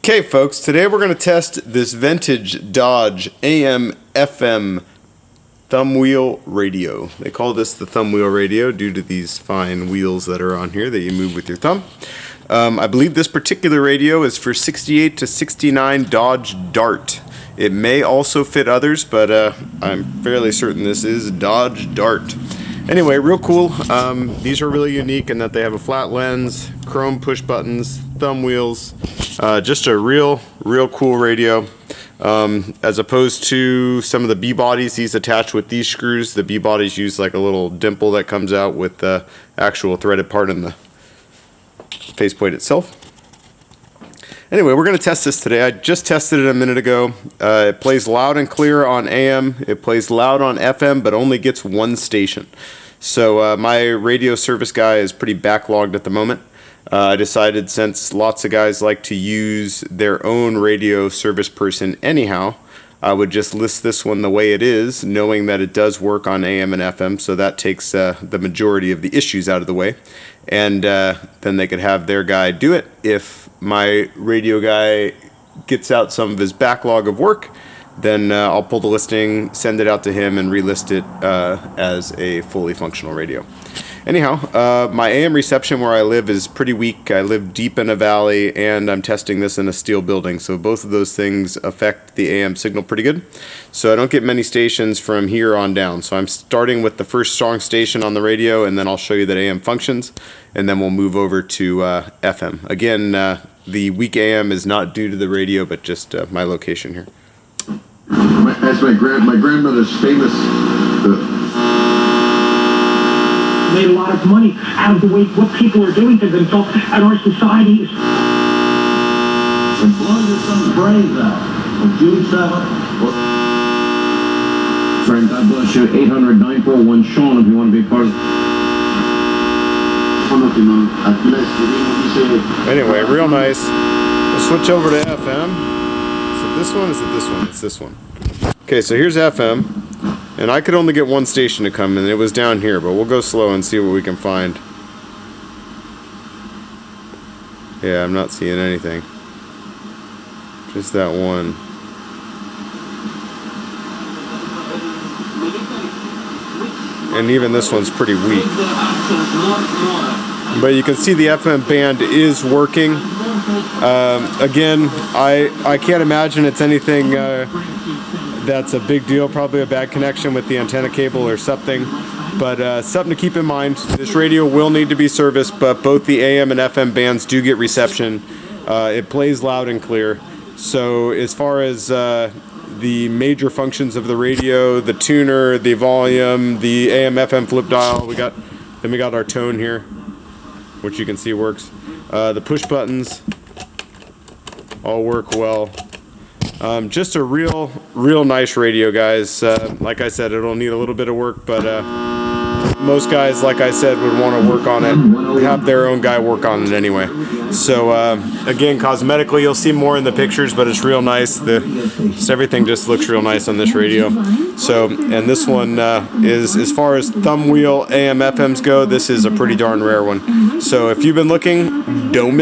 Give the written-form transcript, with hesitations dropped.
Okay, folks, today we're going to test this vintage Dodge AM/FM thumb wheel radio. They call this the thumb wheel radio due to these fine wheels that are on here that you move with your thumb. I believe this particular radio is for 68 to 69 Dodge Dart. It may also fit others, but I'm fairly certain this is Dodge Dart. Anyway, real cool. These are really unique in that they have a flat lens, chrome push buttons, thumb wheels. Just a real cool radio. As opposed to some of the B-bodies, these attach with these screws. The B-bodies use like a little dimple that comes out with the actual threaded part in the faceplate itself. Anyway, we're going to test this today. I just tested it a minute ago. It plays loud and clear on AM. It plays loud on FM, but only gets one station. So my radio service guy is pretty backlogged at the moment. I decided, since lots of guys like to use their own radio service person anyhow, I would just list this one the way it is, knowing that it does work on AM and FM, so that takes the majority of the issues out of the way. And then they could have their guy do it. If my radio guy gets out some of his backlog of work, then I'll pull the listing, send it out to him, and relist it as a fully functional radio. Anyhow, my AM reception where I live is pretty weak. I live deep in a valley, and I'm testing this in a steel building, so both of those things affect the AM signal pretty good. So I don't get many stations from here on down. So I'm starting with the first strong station on the radio, and then I'll show you that AM functions, and then we'll move over to FM. Again, the weak AM is not due to the radio, but just my location here. That's my grandmother's famous... made a lot of money out of the way what people are doing to themselves and our society. And blow your son's brains out on June 7th. Friend, God bless you. 800-941-SEAN if you want to be part of Anyway, real nice. We'll switch over to FM. Is it this one? Is it this one? It's this one. Okay, so here's FM. And I could only get one station to come in. It was down here, but we'll go slow and see what we can find. Yeah, I'm not seeing anything. Just that one. And even this one's pretty weak. But you can see the FM band is working. Again, I can't imagine it's anything that's a big deal. Probably a bad connection with the antenna cable or something. But something to keep in mind. This radio will need to be serviced, but both the AM and FM bands do get reception. It plays loud and clear. So as far as the major functions of the radio, the tuner, the volume, the AM/FM flip dial, we got our tone here, which you can see works. The push buttons all work well. Just a real nice radio, guys. Like I said, it'll need a little bit of work, but most guys, like I said, would want to work on it, have their own guy work on it anyway. So again, cosmetically, you'll see more in the pictures, but it's real nice. Everything just looks real nice on this radio. So, and this one is, as far as thumb wheel AM/FMs go, this is a pretty darn rare one. So if you've been looking, don't miss